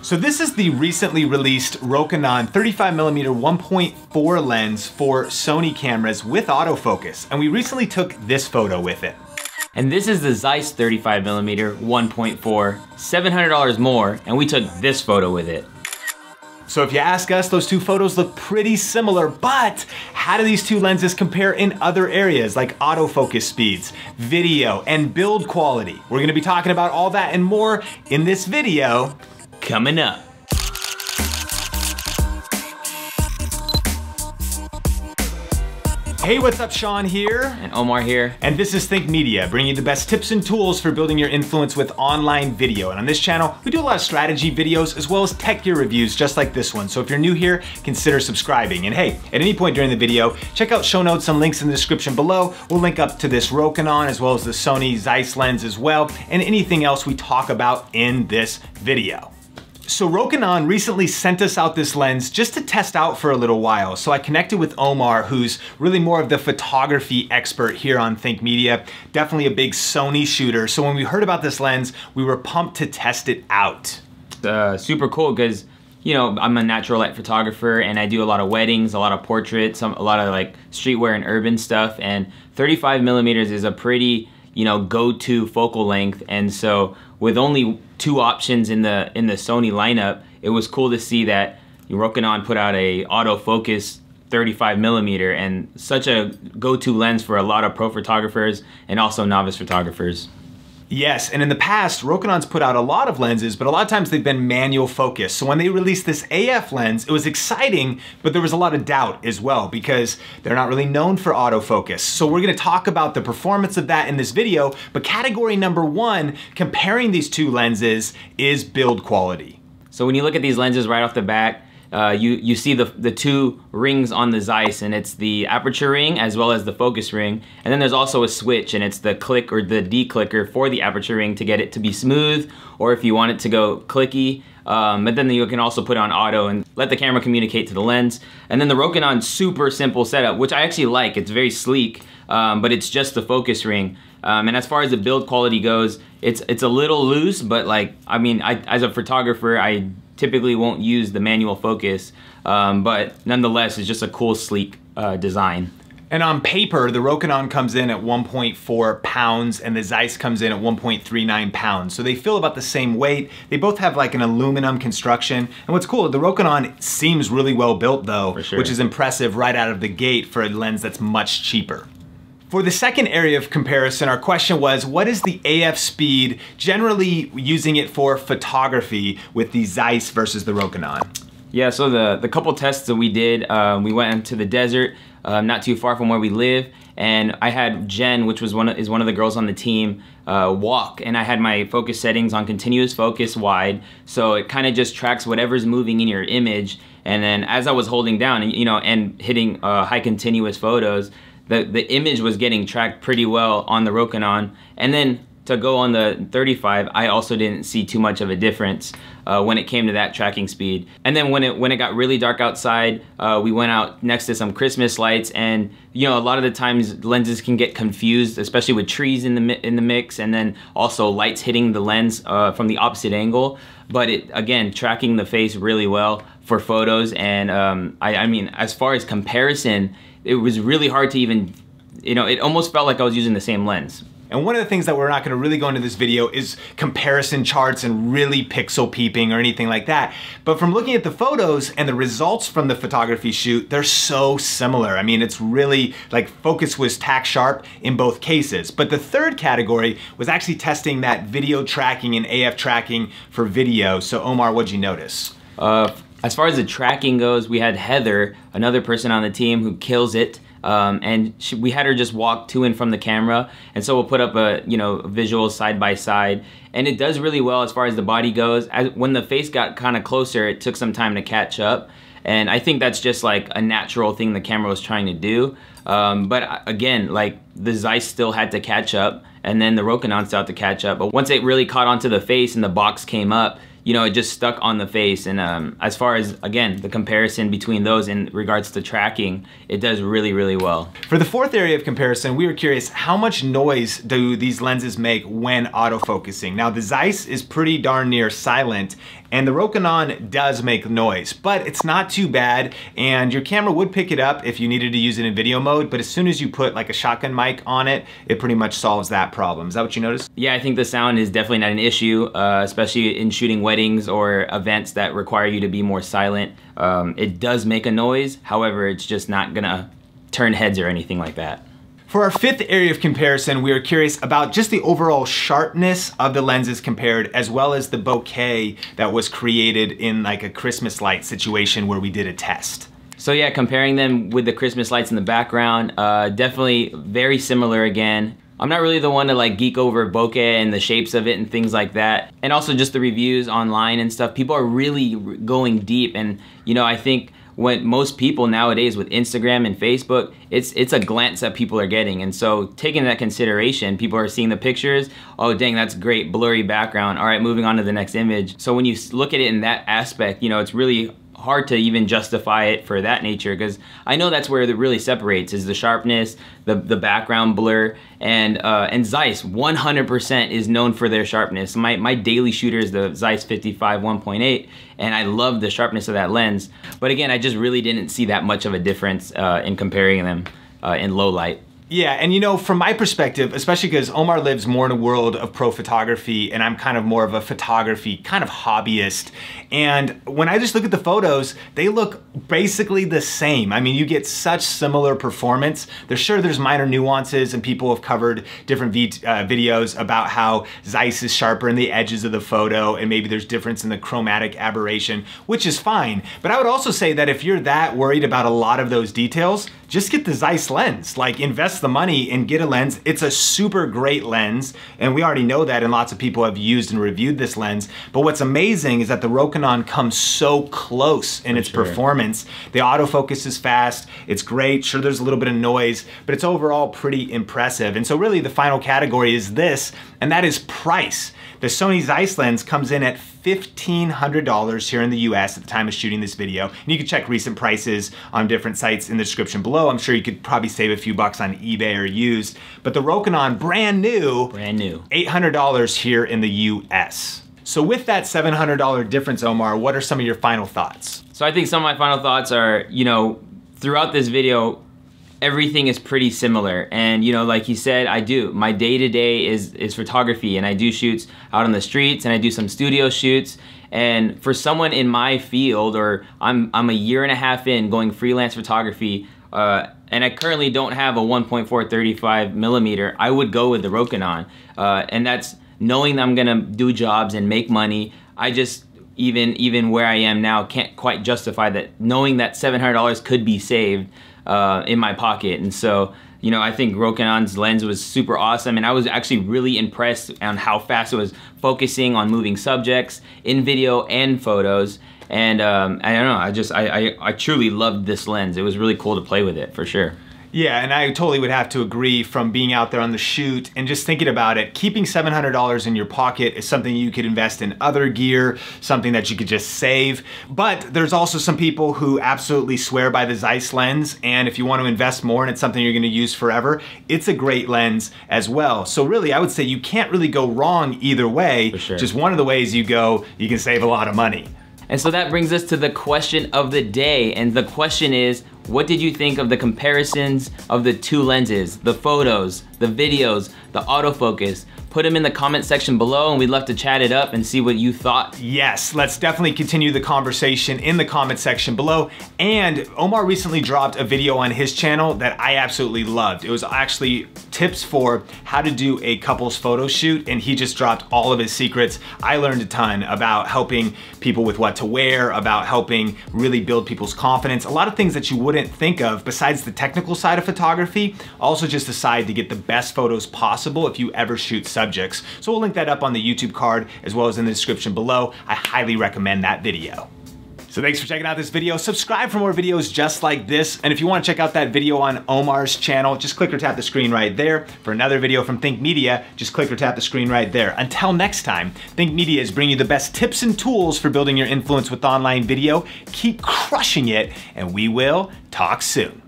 So this is the recently released Rokinon 35mm 1.4 lens for Sony cameras with autofocus, and we recently took this photo with it. And this is the Zeiss 35mm 1.4, $700 more, and we took this photo with it. So if you ask us, those two photos look pretty similar, but how do these two lenses compare in other areas like autofocus speeds, video, and build quality? We're gonna be talking about all that and more in this video coming up. Hey, what's up? Sean here. And Omar here. And this is Think Media, bringing you the best tips and tools for building your influence with online video. And on this channel, we do a lot of strategy videos as well as tech gear reviews just like this one. So if you're new here, consider subscribing. And hey, at any point during the video, check out show notes and links in the description below. We'll link up to this Rokinon as well as the Sony Zeiss lens as well, and anything else we talk about in this video. So Rokinon recently sent us out this lens just to test out for a little while. So I connected with Omar, who's really more of the photography expert here on Think Media, definitely a big Sony shooter. So when we heard about this lens, we were pumped to test it out. Super cool because, you know, I'm a natural light photographer and I do a lot of weddings, a lot of portraits, a lot of like streetwear and urban stuff. And 35mm is a pretty, you know, go-to focal length. And so with only two options in the Sony lineup, it was cool to see that Rokinon put out a autofocus 35mm and such a go-to lens for a lot of pro photographers and also novice photographers. Yes, and in the past, Rokinon's put out a lot of lenses, but a lot of times they've been manual focus. So when they released this AF lens, it was exciting, but there was a lot of doubt as well because they're not really known for autofocus. So we're gonna talk about the performance of that in this video, but category number one, comparing these two lenses, is build quality. So when you look at these lenses right off the bat, you see the two rings on the Zeiss, and it's the aperture ring as well as the focus ring. And then there's also a switch, and it's the click or the declicker for the aperture ring to get it to be smooth, or if you want it to go clicky. But then you can also put on auto and let the camera communicate to the lens. And then the Rokinon, super simple setup, which I actually like. It's very sleek, but it's just the focus ring. And as far as the build quality goes, it's a little loose, but like, I mean, as a photographer, I typically won't use the manual focus, but nonetheless, it's just a cool, sleek design. And on paper, the Rokinon comes in at 1.4 pounds and the Zeiss comes in at 1.39 pounds. So they feel about the same weight. They both have like an aluminum construction. And what's cool, the Rokinon seems really well built though, for sure, which is impressive right out of the gate for a lens that's much cheaper. For the second area of comparison, our question was, what is the AF speed, generally using it for photography with the Zeiss versus the Rokinon? Yeah, so the couple tests that we did, we went into the desert, not too far from where we live, and I had Jen, which was one of the girls on the team, walk, and I had my focus settings on continuous focus wide, so it kind of just tracks whatever's moving in your image. And then as I was holding down, you know, and hitting high continuous photos, the image was getting tracked pretty well on the Rokinon. And then to go on the 35, I also didn't see too much of a difference when it came to that tracking speed. And then when it got really dark outside, we went out next to some Christmas lights, and you know, a lot of the times lenses can get confused, especially with trees in the mix, and then also lights hitting the lens from the opposite angle. But it, again, tracking the face really well for photos. And I mean, as far as comparison, it was really hard to even, you know, it almost felt like I was using the same lens. And one of the things that we're not gonna really go into this video is comparison charts and really pixel peeping or anything like that. But from looking at the photos and the results from the photography shoot, they're so similar. I mean, it's really like focus was tack sharp in both cases. But the third category was actually testing that video tracking and AF tracking for video. So Omar, what'd you notice? As far as the tracking goes, we had Heather, another person on the team who kills it. And we had her just walk to and from the camera, and so we'll put up a visual side by side, and it does really well as far as the body goes. When the face got kind of closer, it took some time to catch up, and I think that's just like a natural thing the camera was trying to do. But again, like the Zeiss still had to catch up, and then the Rokinon still had to catch up. But once it really caught onto the face and the box came up, you know, it just stuck on the face. And as far as, again, the comparison between those in regards to tracking, it does really, really well. For the fourth area of comparison, we were curious, how much noise do these lenses make when autofocusing? Now, the Zeiss is pretty darn near silent, And the Rokinon does make noise, but it's not too bad, and your camera would pick it up if you needed to use it in video mode, but as soon as you put like a shotgun mic on it, it pretty much solves that problem. Is that what you noticed? Yeah, I think the sound is definitely not an issue, especially in shooting weddings or events that require you to be more silent. It does make a noise, however, it's just not gonna turn heads or anything like that. For our fifth area of comparison, we are curious about just the overall sharpness of the lenses compared, as well as the bokeh that was created in like a Christmas light situation where we did a test. So yeah, comparing them with the Christmas lights in the background, definitely very similar again. I'm not really the one to like geek over bokeh and the shapes of it and things like that. And also just the reviews online and stuff, people are really going deep, and you know, I think when most people nowadays with Instagram and Facebook, it's a glance that people are getting. And so taking that consideration, people are seeing the pictures, oh dang, that's great, blurry background, all right, moving on to the next image. So when you look at it in that aspect, you know, it's really hard to even justify it for that nature, because I know that's where it really separates, is the sharpness, the background blur, and Zeiss 100% is known for their sharpness. My daily shooter is the Zeiss 55 1.8, and I love the sharpness of that lens. But again, I just really didn't see that much of a difference in comparing them in low light. Yeah, and you know, from my perspective, especially because Omar lives more in a world of pro photography and I'm kind of more of a photography kind of hobbyist. And when I just look at the photos, they look basically the same. I mean, you get such similar performance. There's minor nuances, and people have covered different videos about how Zeiss is sharper in the edges of the photo, and maybe there's difference in the chromatic aberration, which is fine. But I would also say that if you're that worried about a lot of those details, just get the Zeiss lens. Like, invest the money and get a lens. It's a super great lens, and we already know that, and lots of people have used and reviewed this lens. But what's amazing is that the Rokinon comes so close in its performance. The autofocus is fast, it's great. Sure, there's a little bit of noise, but it's overall pretty impressive. And so really the final category is this, and that is price. The Sony Zeiss lens comes in at $1,500 here in the US at the time of shooting this video. And you can check recent prices on different sites in the description below. I'm sure you could probably save a few bucks on eBay or used. But the Rokinon, brand new, $800 here in the US. So with that $700 difference, Omar, what are some of your final thoughts? So I think some of my final thoughts are, you know, throughout this video, everything is pretty similar. And you know, like you said, my day-to-day is photography, and I do shoots out on the streets, and I do some studio shoots. And for someone in my field, or I'm a year and a half in going freelance photography, and I currently don't have a 1.4 35 millimeter, I would go with the Rokinon. And that's knowing that I'm gonna do jobs and make money. I just, even where I am now, can't quite justify that, knowing that $700 could be saved in my pocket. And so, you know, I think Rokinon's lens was super awesome, and I was actually really impressed on how fast it was focusing on moving subjects in video and photos. And I don't know, I truly loved this lens. It was really cool to play with it, for sure. Yeah, and I totally would have to agree, from being out there on the shoot and just thinking about it, keeping $700 in your pocket is something you could invest in other gear, something that you could just save. But there's also some people who absolutely swear by the Zeiss lens, and if you want to invest more and it's something you're going to use forever, it's a great lens as well. So really, I would say you can't really go wrong either way. For sure. Just one of the ways you go, you can save a lot of money. And so that brings us to the question of the day. And the question is, what did you think of the comparisons of the two lenses, the photos, the videos, the autofocus? Put them in the comment section below, and we'd love to chat it up and see what you thought. Yes, let's definitely continue the conversation in the comment section below. And Omar recently dropped a video on his channel that I absolutely loved. It was actually tips for how to do a couples photo shoot, and he just dropped all of his secrets. I learned a ton about helping people with what to wear, about helping really build people's confidence. A lot of things that you wouldn't think of besides the technical side of photography, also just a side to get the best photos possible if you ever shoot subjects. So we'll link that up on the YouTube card as well as in the description below. I highly recommend that video. So thanks for checking out this video. Subscribe for more videos just like this. And if you want to check out that video on Omar's channel, just click or tap the screen right there. For another video from Think Media, just click or tap the screen right there. Until next time, Think Media is bringing you the best tips and tools for building your influence with online video. Keep crushing it, and we will talk soon.